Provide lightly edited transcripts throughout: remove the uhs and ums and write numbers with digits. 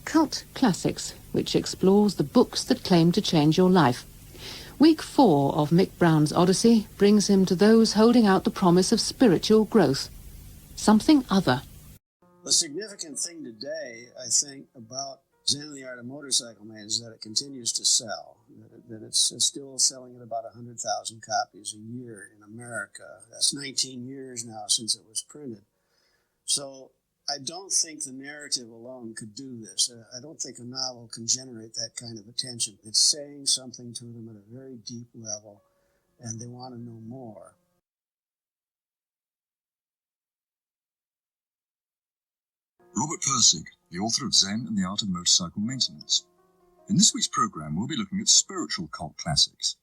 Cult Classics, which explores the books that claim to change your life. Week 4 of Mick Brown's Odyssey brings him to those holding out the promise of spiritual growth. Something other. The significant thing today, I think, about Zen and the Art of Motorcycle Man is that it continues to sell, that it's still selling at about 100,000 copies a year in America. That's 19 years now since it was printed. So I don't think the narrative alone could do this. I don't think a novel can generate that kind of attention. It's saying something to them at a very deep level, and they want to know more. Robert Pirsig, the author of Zen and the Art of Motorcycle Maintenance. In this week's programme, we'll be looking at spiritual cult classics.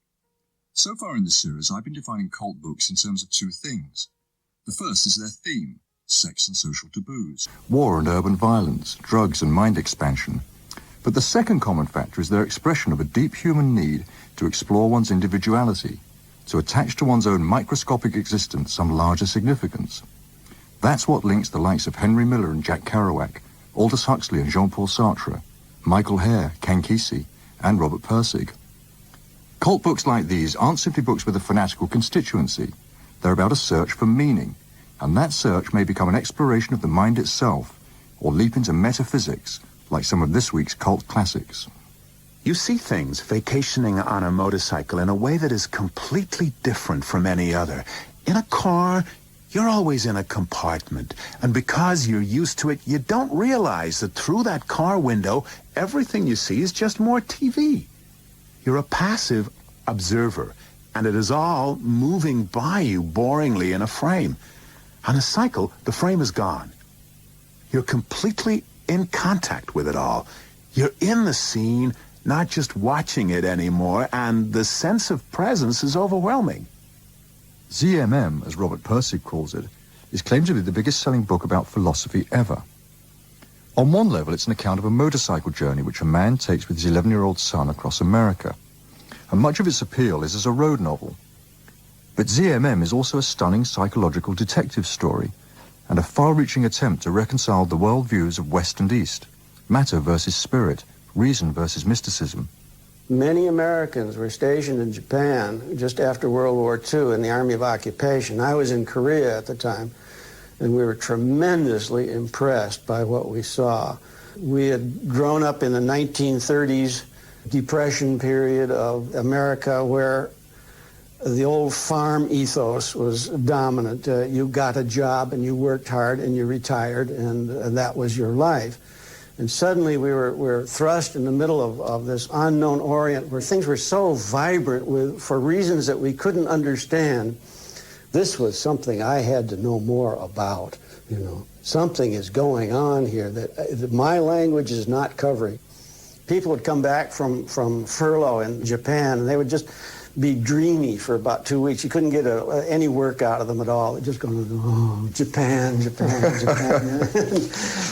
So far in this series, I've been defining cult books in terms of two things. The first is their theme, sex and social taboos, war and urban violence, drugs and mind expansion. But the second common factor is their expression of a deep human need to explore one's individuality, to attach to one's own microscopic existence some larger significance. That's what links the likes of Henry Miller and Jack Kerouac, Aldous Huxley and Jean-Paul Sartre, Michael Hare, Ken Kesey, and Robert Pirsig. Cult books like these aren't simply books with a fanatical constituency. They're about a search for meaning, and that search may become an exploration of the mind itself, or leap into metaphysics, like some of this week's cult classics. You see things vacationing on a motorcycle in a way that is completely different from any other. In a car, you're always in a compartment, and because you're used to it, you don't realize that through that car window, everything you see is just more TV. You're a passive observer, and it is all moving by you boringly in a frame. On a cycle, the frame is gone. You're completely in contact with it all. You're in the scene, not just watching it anymore, and the sense of presence is overwhelming. ZMM, as Robert Pirsig calls it, is claimed to be the biggest selling book about philosophy ever. On one level, it's an account of a motorcycle journey which a man takes with his 11-year-old son across America, and much of its appeal is as a road novel. But ZMM is also a stunning psychological detective story, and a far-reaching attempt to reconcile the worldviews of West and East, matter versus spirit, reason versus mysticism. Many Americans were stationed in Japan just after World War II in the Army of Occupation. I was in Korea at the time, and we were tremendously impressed by what we saw. We had grown up in the 1930s Depression period of America where the old farm ethos was dominant. You got a job and you worked hard and you retired, and that was your life. And suddenly we were thrust in the middle of this unknown Orient where things were so vibrant for reasons that we couldn't understand. This was something I had to know more about, you know. Something is going on here that my language is not covering. People would come back from furlough in Japan, and they would just be dreamy for about 2 weeks. You couldn't get any work out of them at all. They'd just go, oh, Japan, Japan, Japan.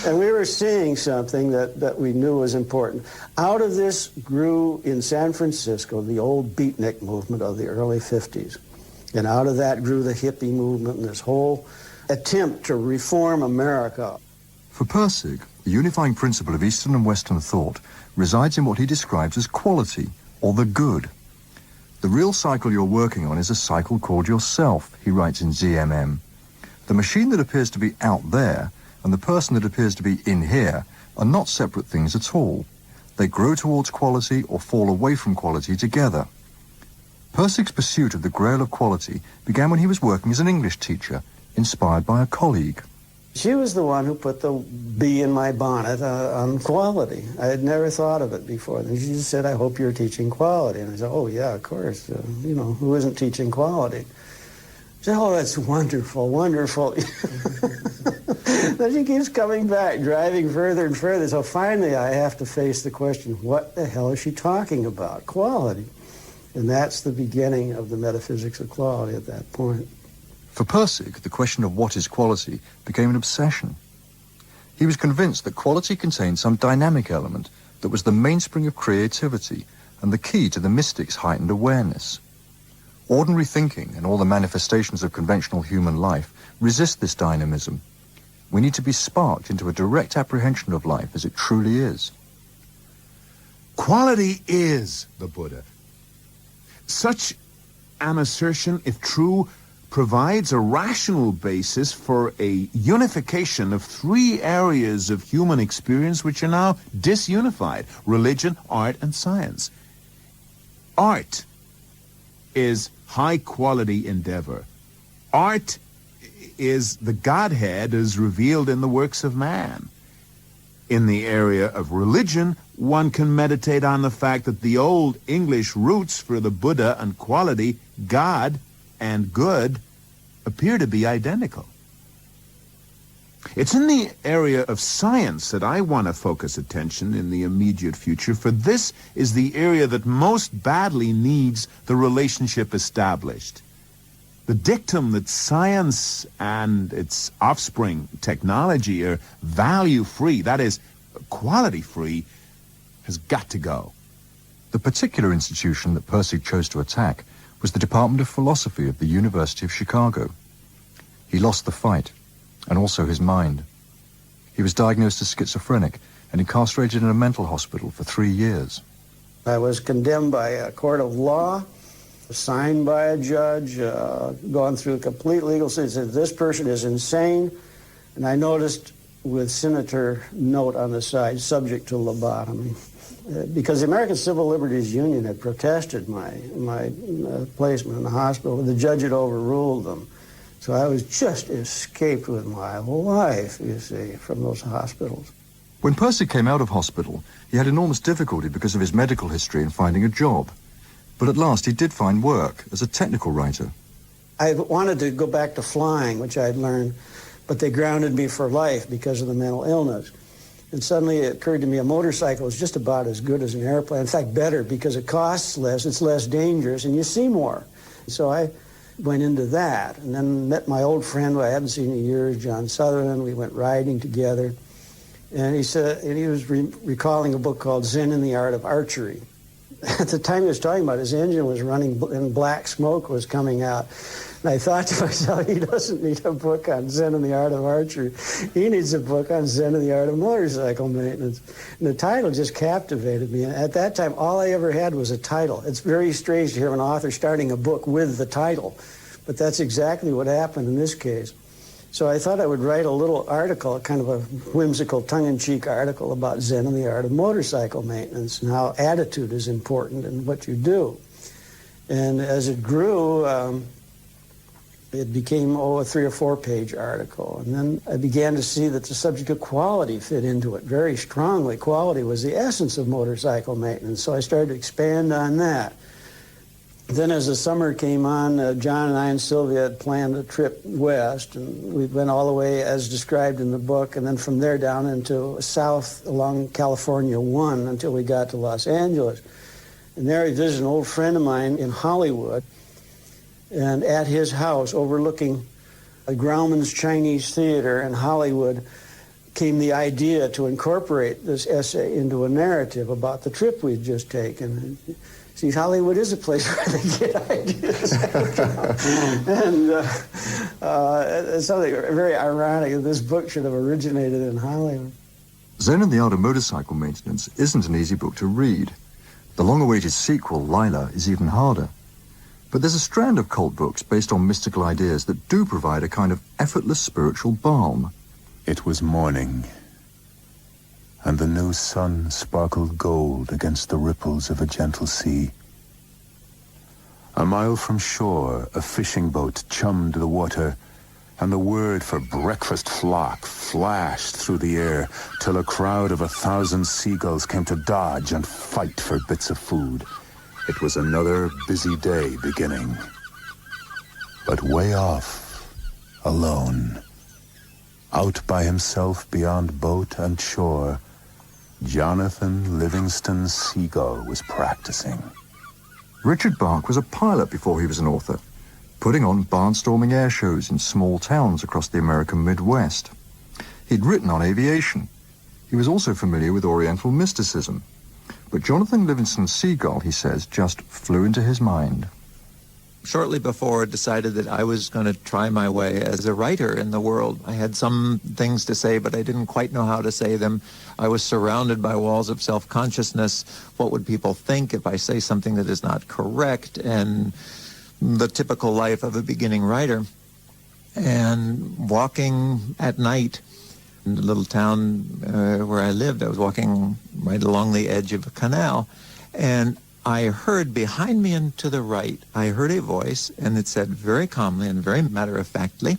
And we were seeing something that we knew was important. Out of this grew in San Francisco the old beatnik movement of the early 50s. And out of that grew the hippie movement and this whole attempt to reform America. For Pirsig, the unifying principle of Eastern and Western thought resides in what he describes as quality, or the good. The real cycle you're working on is a cycle called yourself, he writes in ZMM. The machine that appears to be out there and the person that appears to be in here are not separate things at all. They grow towards quality or fall away from quality together. Pirsig's pursuit of the grail of quality began when he was working as an English teacher, inspired by a colleague. She was the one who put the bee in my bonnet on quality. I had never thought of it before. And she just said, I hope you're teaching quality. And I said, oh, yeah, of course. You know, who isn't teaching quality? She said, oh, that's wonderful, wonderful. Then she keeps coming back, driving further and further. So finally I have to face the question, what the hell is she talking about? Quality. And that's the beginning of the metaphysics of quality at that point. For Pirsig, the question of what is quality became an obsession. He was convinced that quality contained some dynamic element that was the mainspring of creativity and the key to the mystic's heightened awareness. Ordinary thinking and all the manifestations of conventional human life resist this dynamism. We need to be sparked into a direct apprehension of life as it truly is. Quality is the Buddha. Such an assertion, if true, provides a rational basis for a unification of three areas of human experience which are now disunified: religion, art, and science. Art is high-quality endeavor. Art is the Godhead as revealed in the works of man. In the area of religion, one can meditate on the fact that the old English roots for the Buddha and quality, God and good, appear to be identical. It's in the area of science that I want to focus attention in the immediate future, for this is the area that most badly needs the relationship established. The dictum that science and its offspring, technology, are value-free, that is, quality-free, has got to go. The particular institution that Percy chose to attack was the Department of Philosophy of the University of Chicago. He lost the fight, and also his mind. He was diagnosed as schizophrenic and incarcerated in a mental hospital for 3 years. I was condemned by a court of law, signed by a judge, gone through a complete legal system. This person is insane. And I noticed with Senator note on the side, subject to lobotomy. Because the American Civil Liberties Union had protested my placement in the hospital. The judge had overruled them. So I was just escaped with my life, you see, from those hospitals. When Percy came out of hospital, he had enormous difficulty because of his medical history in finding a job. But at last he did find work as a technical writer. I wanted to go back to flying, which I'd learned, but they grounded me for life because of the mental illness. And suddenly it occurred to me a motorcycle is just about as good as an airplane. In fact, better, because it costs less, it's less dangerous, and you see more. So I went into that, and then met my old friend who I hadn't seen in years, John Sutherland. We went riding together. And he said, and he was recalling a book called Zen in the Art of Archery. At the time he was talking about, his engine was running and black smoke was coming out. And I thought to myself, he doesn't need a book on Zen and the Art of Archery. He needs a book on Zen and the Art of Motorcycle Maintenance. And the title just captivated me. And at that time, all I ever had was a title. It's very strange to hear an author starting a book with the title. But that's exactly what happened in this case. So I thought I would write a little article, kind of a whimsical, tongue-in-cheek article about Zen and the art of motorcycle maintenance and how attitude is important in what you do. And as it grew, it became, a 3 or 4 page article. And then I began to see that the subject of quality fit into it very strongly. Quality was the essence of motorcycle maintenance, so I started to expand on that. Then as the summer came on, John and I and Sylvia had planned a trip west, and we went all the way as described in the book, and then from there down into south along California 1 until we got to Los Angeles. And there I visited an old friend of mine in Hollywood, and at his house overlooking a Grauman's Chinese Theater in Hollywood came the idea to incorporate this essay into a narrative about the trip we'd just taken. See, Hollywood is a place where they get ideas. And it's something very ironic that this book should have originated in Hollywood. Zen and the Art of Motorcycle Maintenance isn't an easy book to read. The long-awaited sequel, Lila, is even harder. But there's a strand of cult books based on mystical ideas that do provide a kind of effortless spiritual balm. It was morning, and the new sun sparkled gold against the ripples of a gentle sea. A mile from shore, a fishing boat chummed the water, and the word for breakfast flock flashed through the air till a crowd of 1,000 seagulls came to dodge and fight for bits of food. It was another busy day beginning. But way off, alone, out by himself beyond boat and shore, Jonathan Livingston Seagull was practicing. Richard Bach was a pilot before he was an author, putting on barnstorming air shows in small towns across the American Midwest. He'd written on aviation. He was also familiar with Oriental mysticism. But Jonathan Livingston Seagull, he says, just flew into his mind. shortly before, decided that I was going to try my way as a writer in the world. I had some things to say, but I didn't quite know how to say them. I was surrounded by walls of self-consciousness. What would people think if I say something that is not correct? And the typical life of a beginning writer. And walking at night in the little town where I lived, I was walking right along the edge of a canal, and I heard behind me and to the right, I heard a voice, and it said very calmly and very matter-of-factly,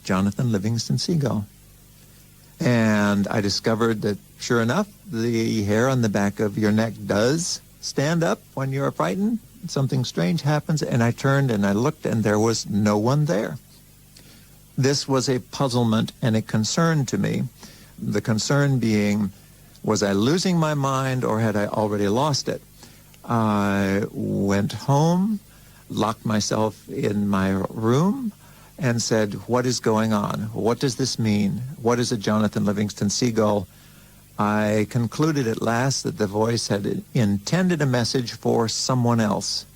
Jonathan Livingston Seagull. And I discovered that, sure enough, the hair on the back of your neck does stand up when you're frightened. Something strange happens, and I turned and I looked, and there was no one there. This was a puzzlement and a concern to me. The concern being, was I losing my mind or had I already lost it? I went home, locked myself in my room, and said, what is going on? What does this mean? What is a Jonathan Livingston Seagull? I concluded at last that the voice had intended a message for someone else.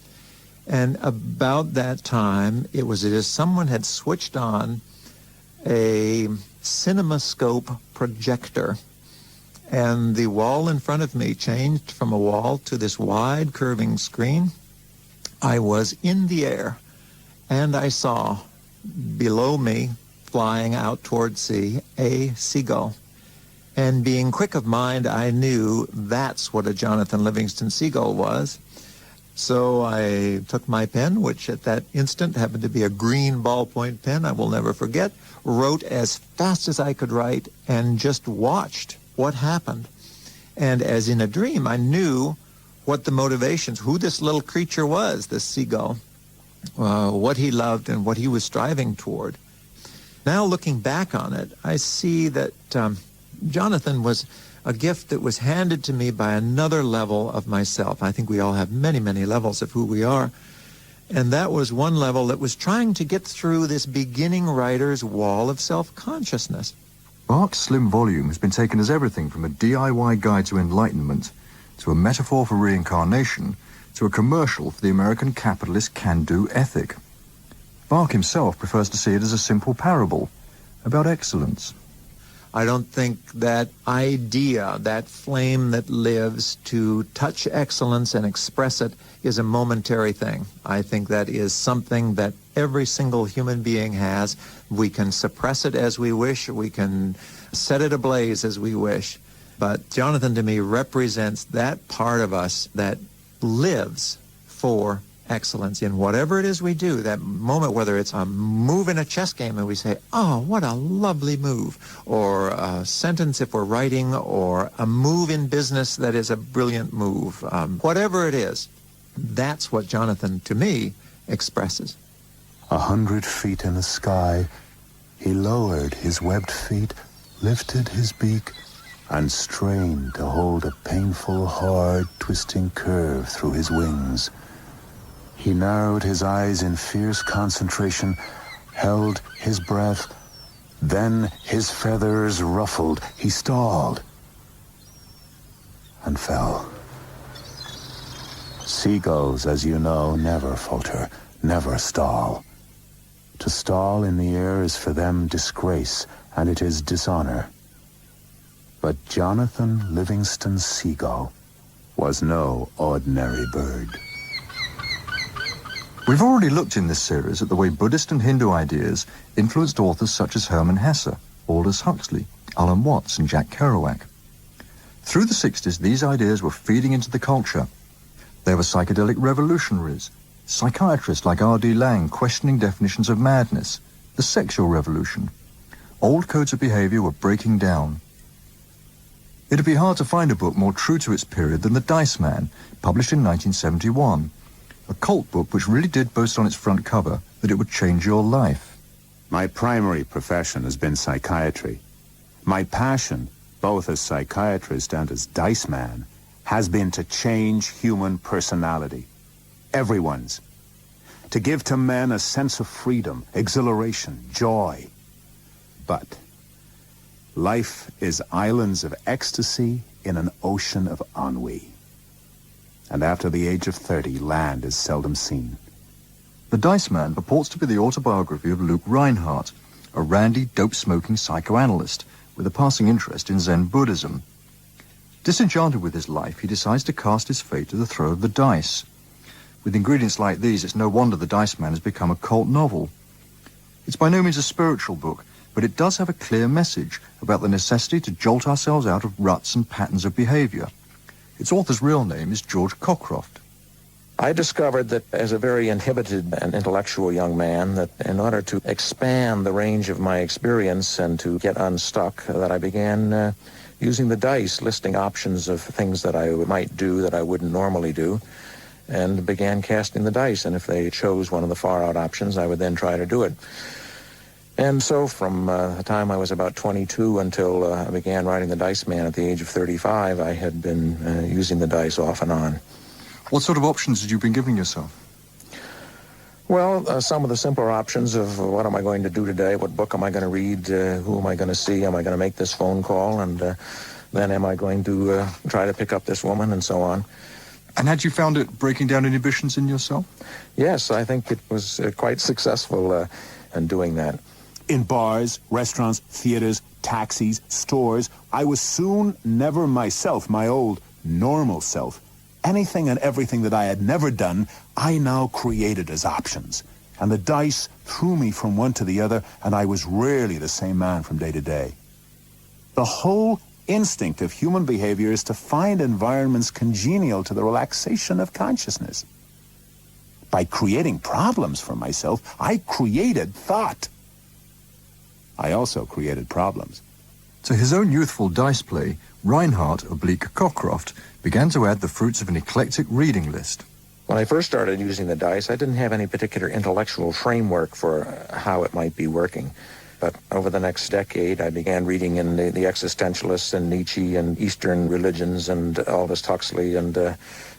And about that time, it was as if someone had switched on a CinemaScope projector, and the wall in front of me changed from a wall to this wide curving screen. I was in the air, and I saw below me, flying out toward sea, a seagull. And being quick of mind, I knew that's what a Jonathan Livingston Seagull was. So I took my pen, which at that instant happened to be a green ballpoint pen, I will never forget, wrote as fast as I could write, and just watched what happened. And as in a dream, I knew what the motivations, who this little creature was, this seagull, what he loved and what he was striving toward. Now looking back on it, I see that Jonathan was a gift that was handed to me by another level of myself. I think we all have many, many levels of who we are. And that was one level that was trying to get through this beginning writer's wall of self-consciousness. Bach's slim volume has been taken as everything from a DIY guide to enlightenment, to a metaphor for reincarnation, to a commercial for the American capitalist can-do ethic. Bach himself prefers to see it as a simple parable about excellence. I don't think that idea, that flame that lives to touch excellence and express it, is a momentary thing. I think that is something that every single human being has. We can suppress it as we wish, we can set it ablaze as we wish. But Jonathan, to me, represents that part of us that lives for excellence in whatever it is we do. That moment, whether it's a move in a chess game and we say, oh, what a lovely move, or a sentence if we're writing, or a move in business that is a brilliant move. Whatever it is, that's what Jonathan, to me, expresses. 100 feet in the sky, he lowered his webbed feet, lifted his beak, and strained to hold a painful, hard, twisting curve through his wings. He narrowed his eyes in fierce concentration, held his breath. Then his feathers ruffled. He stalled and fell. Seagulls, as you know, never falter, never stall. To stall in the air is for them disgrace, and it is dishonor. But Jonathan Livingston Seagull was no ordinary bird. We've already looked in this series at the way Buddhist and Hindu ideas influenced authors such as Hermann Hesse, Aldous Huxley, Alan Watts, and Jack Kerouac. Through the 60s, these ideas were feeding into the culture. There were psychedelic revolutionaries, psychiatrists like R.D. Laing questioning definitions of madness, the sexual revolution. Old codes of behavior were breaking down. It'd be hard to find a book more true to its period than The Diceman, published in 1971. A cult book which really did boast on its front cover that it would change your life. My primary profession has been psychiatry. My passion, both as psychiatrist and as Diceman, has been to change human personality. Everyone's. To give to men a sense of freedom, exhilaration, joy. But life is islands of ecstasy in an ocean of ennui. And after the age of 30, land is seldom seen. The Diceman purports to be the autobiography of Luke Reinhardt, a randy, dope-smoking psychoanalyst with a passing interest in Zen Buddhism. Disenchanted with his life, he decides to cast his fate to the throw of the dice. With ingredients like these, it's no wonder The Diceman has become a cult novel. It's by no means a spiritual book, but it does have a clear message about the necessity to jolt ourselves out of ruts and patterns of behavior. Its author's real name is George Cockcroft. I discovered that as a very inhibited and intellectual young man, that in order to expand the range of my experience and to get unstuck, that I began using the dice, listing options of things that I might do that I wouldn't normally do, and began casting the dice. And if they chose one of the far-out options, I would then try to do it. And so from the time I was about 22 until I began writing The Diceman at the age of 35, I had been using the dice off and on. What sort of options had you been giving yourself? Well, some of the simpler options of what am I going to do today, what book am I going to read, who am I going to see, am I going to make this phone call, and then am I going to try to pick up this woman, and so on. And had you found it breaking down inhibitions in yourself? Yes, I think it was quite successful in doing that. In bars, restaurants, theaters, taxis, stores, I was soon never myself, my old normal self. Anything and everything that I had never done, I now created as options. And the dice threw me from one to the other, and I was rarely the same man from day to day. The whole instinct of human behavior is to find environments congenial to the relaxation of consciousness. By creating problems for myself, I created thought. I also created problems. To his own youthful dice play, Reinhardt/Cockcroft began to add the fruits of an eclectic reading list. When I first started using the dice, I didn't have any particular intellectual framework for how it might be working. But over the next decade, I began reading in the existentialists and Nietzsche and Eastern religions and Aldous Huxley and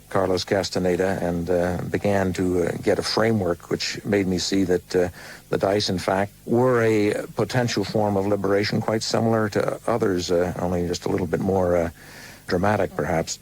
Carlos Castaneda, and began to get a framework which made me see that the dice, in fact, were a potential form of liberation quite similar to others, only just a little bit more dramatic, perhaps.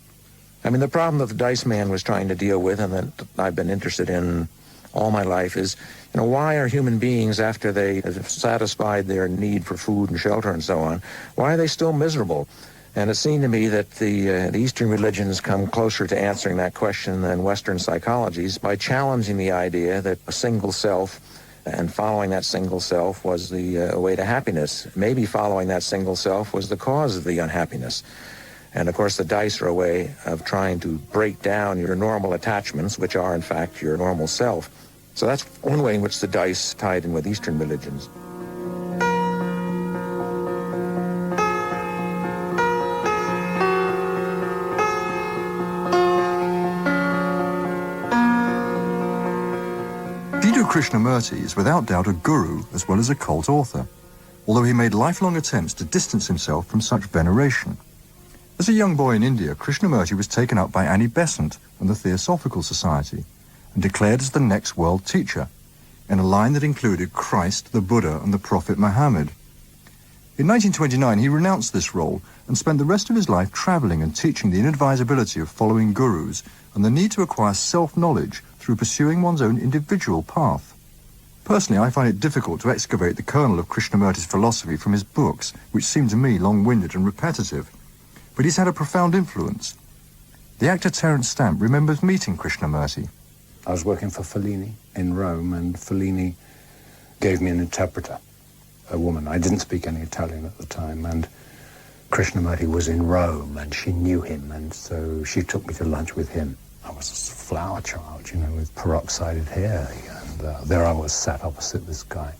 I mean, the problem that the Diceman was trying to deal with, and that I've been interested in all my life, is, why are human beings, after they have satisfied their need for food and shelter and so on, why are they still miserable? And it seemed to me that the Eastern religions come closer to answering that question than Western psychologies by challenging the idea that a single self and following that single self was the way to happiness. Maybe following that single self was the cause of the unhappiness. And of course, the dice are a way of trying to break down your normal attachments, which are in fact your normal self. So that's one way in which the dice tied in with Eastern religions. Krishnamurti is without doubt a guru as well as a cult author, although he made lifelong attempts to distance himself from such veneration. As a young boy in India, Krishnamurti was taken up by Annie Besant and the Theosophical Society and declared as the next world teacher, in a line that included Christ, the Buddha, and the Prophet Muhammad. In 1929, he renounced this role and spent the rest of his life traveling and teaching the inadvisability of following gurus and the need to acquire self-knowledge through pursuing one's own individual path. Personally, I find it difficult to excavate the kernel of Krishnamurti's philosophy from his books, which seem to me long-winded and repetitive. But he's had a profound influence. The actor Terence Stamp remembers meeting Krishnamurti. I was working for Fellini in Rome, and Fellini gave me an interpreter, a woman. I didn't speak any Italian at the time, and Krishnamurti was in Rome, and she knew him, and so she took me to lunch with him. I was a flower child, with peroxided hair, and there I was sat opposite this guy.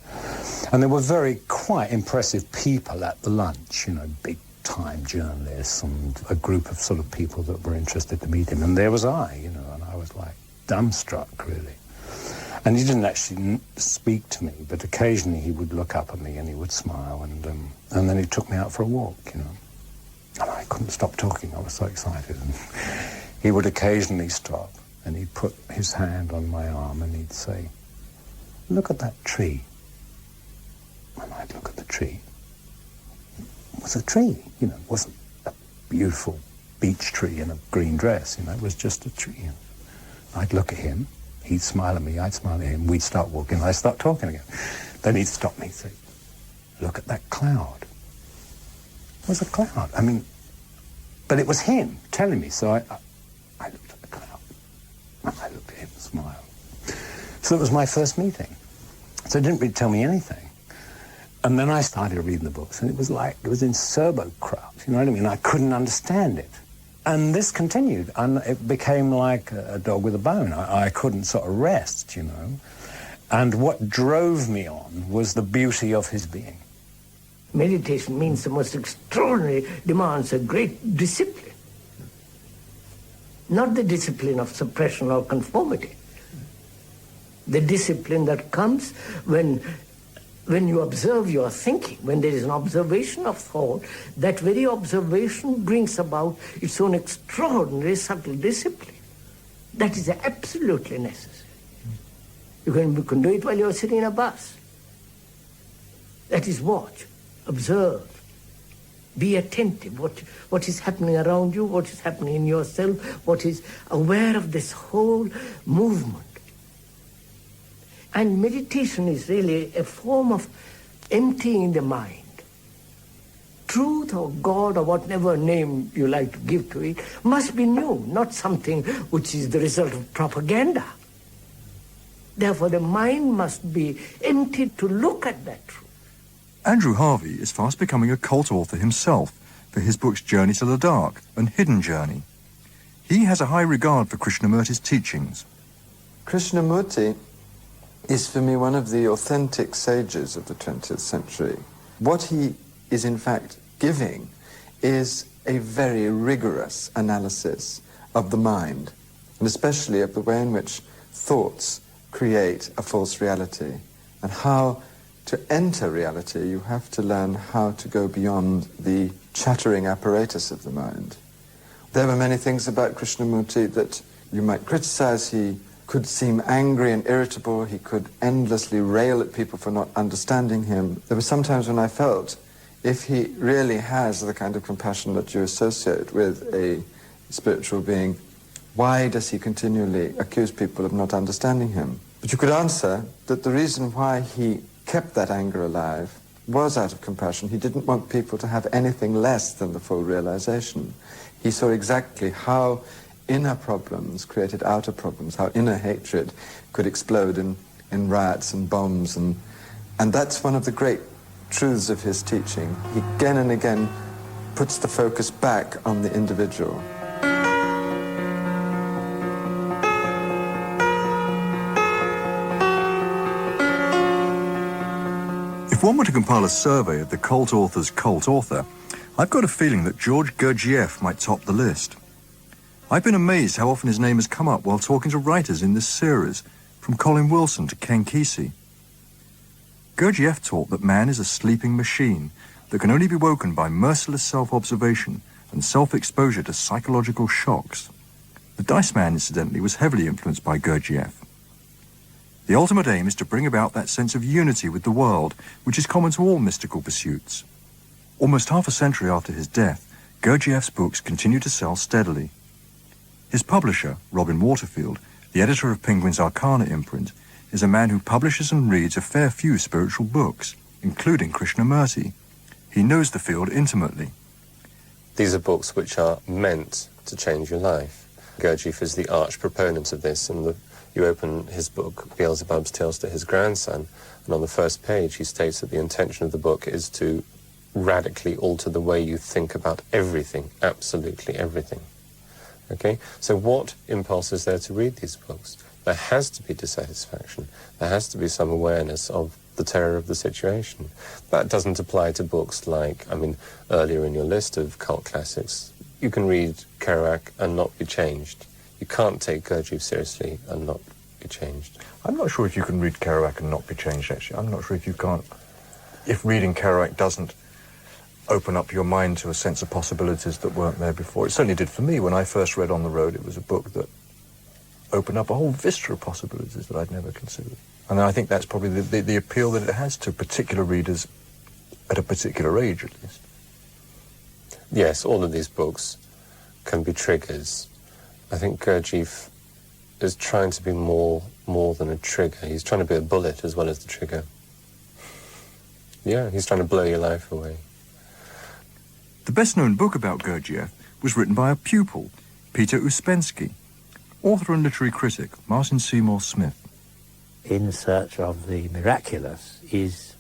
And there were quite impressive people at the lunch, big-time journalists and a group of sort of people that were interested to meet him. And there was I, and I was like dumbstruck, really. And he didn't actually speak to me, but occasionally he would look up at me and he would smile, and then he took me out for a walk, And I couldn't stop talking, I was so excited. And he would occasionally stop, and he'd put his hand on my arm, and he'd say, "Look at that tree." And I'd look at the tree. It was a tree, it wasn't a beautiful beech tree in a green dress, it was just a tree. And I'd look at him, He'd smile at me, I'd smile at him, we'd start walking, I'd start talking again. Then he'd stop me and say, look at that cloud. It was a cloud. I mean, but it was him telling me, so I looked at the cloud. And I looked at him and smiled. So it was my first meeting. So it didn't really tell me anything. And then I started reading the books, and it was like, it was in serbo-crowd, you know what I mean? I couldn't understand it. And this continued, and it became like a dog with a bone. I couldn't sort of rest, you know. And what drove me on was the beauty of his being. Meditation means the most extraordinary, demands a great discipline. Not the discipline of suppression or conformity. The discipline that comes when you observe your thinking, when there is an observation of thought, that very observation brings about its own extraordinary subtle discipline. That is absolutely necessary. You can do it while you're sitting in a bus. That is watch, observe, be attentive. What is happening around you, what is happening in yourself, what is aware of this whole movement. And meditation is really a form of emptying the mind. Truth or God or whatever name you like to give to it must be new, not something which is the result of propaganda. Therefore, the mind must be emptied to look at that truth. Andrew Harvey is fast becoming a cult author himself for his books Journey to the Dark and Hidden Journey. He has a high regard for Krishnamurti's teachings. Krishnamurti is for me one of the authentic sages of the 20th century. What he is in fact giving is a very rigorous analysis of the mind, and especially of the way in which thoughts create a false reality, and how to enter reality you have to learn how to go beyond the chattering apparatus of the mind. There were many things about Krishnamurti that you might criticize. He could seem angry and irritable. He could endlessly rail at people for not understanding him. There were some times when I felt, if he really has the kind of compassion that you associate with a spiritual being, why does he continually accuse people of not understanding him? But you could answer that the reason why he kept that anger alive was out of compassion. He didn't want people to have anything less than the full realization. He saw exactly how inner problems created outer problems, how inner hatred could explode in riots and bombs, and that's one of the great truths of his teaching. He again and again puts the focus back on the individual. If one were to compile a survey of the cult author's cult author, I've got a feeling that George Gurdjieff might top the list. I've been amazed how often his name has come up while talking to writers in this series, from Colin Wilson to Ken Kesey. Gurdjieff taught that man is a sleeping machine that can only be woken by merciless self-observation and self-exposure to psychological shocks. The Diceman, incidentally, was heavily influenced by Gurdjieff. The ultimate aim is to bring about that sense of unity with the world, which is common to all mystical pursuits. Almost half a century after his death, Gurdjieff's books continue to sell steadily. His publisher, Robin Waterfield, the editor of Penguin's Arcana imprint, is a man who publishes and reads a fair few spiritual books, including Krishnamurti. He knows the field intimately. These are books which are meant to change your life. Gurdjieff is the arch proponent of this, and you open his book, Beelzebub's Tales to His Grandson, and on the first page he states that the intention of the book is to radically alter the way you think about everything, absolutely everything. Okay, so what impulse is there to read these books? There has to be dissatisfaction. There has to be some awareness of the terror of the situation. That doesn't apply to books like, earlier in your list of cult classics, you can read Kerouac and not be changed. You can't take Gurdjieff seriously and not be changed. I'm not sure if you can read Kerouac and not be changed, actually. I'm not sure if you can't. If reading Kerouac doesn't open up your mind to a sense of possibilities that weren't there before. It certainly did for me. When I first read On the Road, it was a book that opened up a whole vista of possibilities that I'd never considered. And I think that's probably the appeal that it has to particular readers at a particular age, at least. Yes, all of these books can be triggers. I think Gurdjieff is trying to be more than a trigger. He's trying to be a bullet as well as the trigger. Yeah, he's trying to blow your life away. The best-known book about Gurdjieff was written by a pupil, Peter Uspensky. Author and literary critic, Martin Seymour Smith. In Search of the Miraculous is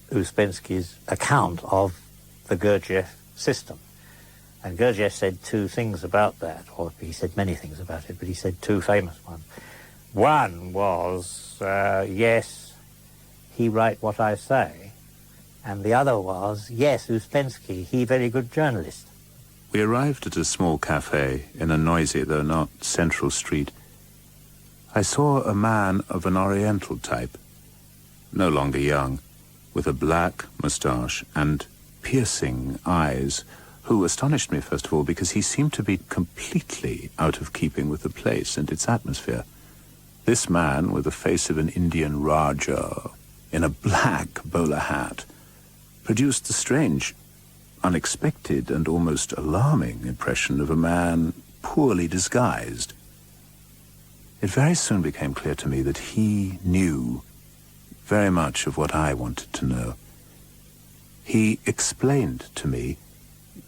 Uspensky's account of the Gurdjieff system. And Gurdjieff said two things about that, or he said many things about it, but he said two famous ones. One was, yes, he write what I say, and the other was, yes, Uspensky, he very good journalist. We arrived at a small cafe in a noisy, though not central street. I saw a man of an Oriental type, no longer young, with a black moustache and piercing eyes, who astonished me, first of all, because he seemed to be completely out of keeping with the place and its atmosphere. This man, with the face of an Indian Raja, in a black bowler hat, produced the strange, unexpected and almost alarming impression of a man poorly disguised. It very soon became clear to me that he knew very much of what I wanted to know. He explained to me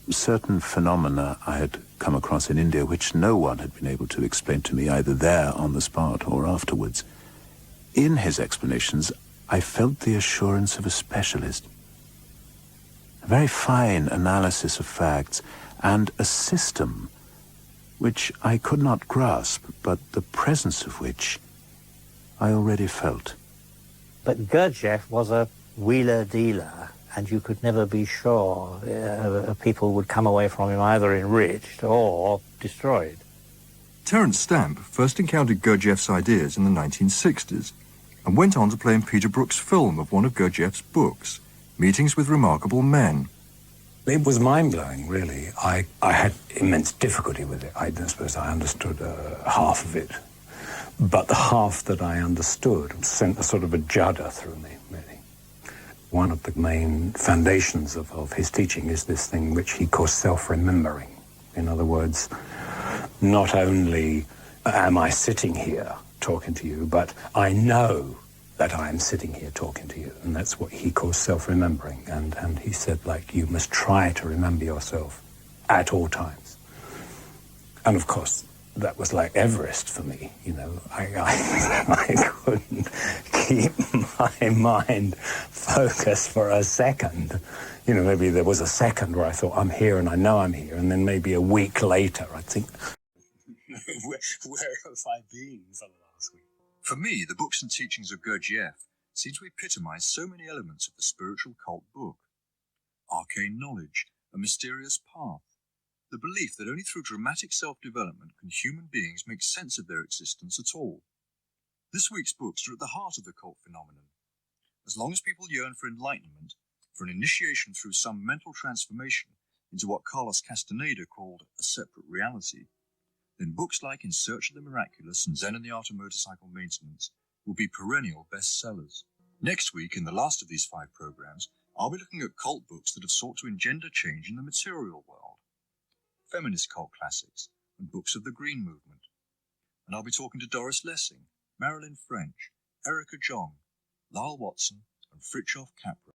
certain phenomena I had come across in India which no one had been able to explain to me either there on the spot or afterwards. In his explanations, I felt the assurance of a specialist. A very fine analysis of facts and a system which I could not grasp, but the presence of which I already felt. But Gurdjieff was a wheeler-dealer, and you could never be sure people would come away from him either enriched or destroyed. Terence Stamp first encountered Gurdjieff's ideas in the 1960s and went on to play in Peter Brook's film of one of Gurdjieff's books, Meetings with Remarkable Men. It was mind-blowing, really. I had immense difficulty with it. I don't suppose I understood half of it. But the half that I understood sent a sort of a judder through me, really. One of the main foundations of his teaching is this thing which he calls self-remembering. In other words, not only am I sitting here talking to you, but I know that I am sitting here talking to you. And that's what he calls self-remembering. And he said, like, you must try to remember yourself at all times. And of course, that was like Everest for me, you know. I couldn't keep my mind focused for a second. You know, maybe there was a second where I thought, I'm here and I know I'm here. And then maybe a week later, I'd think, where have I been for the last week? For me, the books and teachings of Gurdjieff seem to epitomize so many elements of the spiritual cult book. Arcane knowledge, a mysterious path, the belief that only through dramatic self-development can human beings make sense of their existence at all. This week's books are at the heart of the cult phenomenon. As long as people yearn for enlightenment, for an initiation through some mental transformation into what Carlos Castaneda called a separate reality, then books like In Search of the Miraculous and Zen and the Art of Motorcycle Maintenance will be perennial bestsellers. Next week, in the last of these 5 programs, I'll be looking at cult books that have sought to engender change in the material world, feminist cult classics, and books of the Green Movement. And I'll be talking to Doris Lessing, Marilyn French, Erica Jong, Lyle Watson, and Fritjof Capra.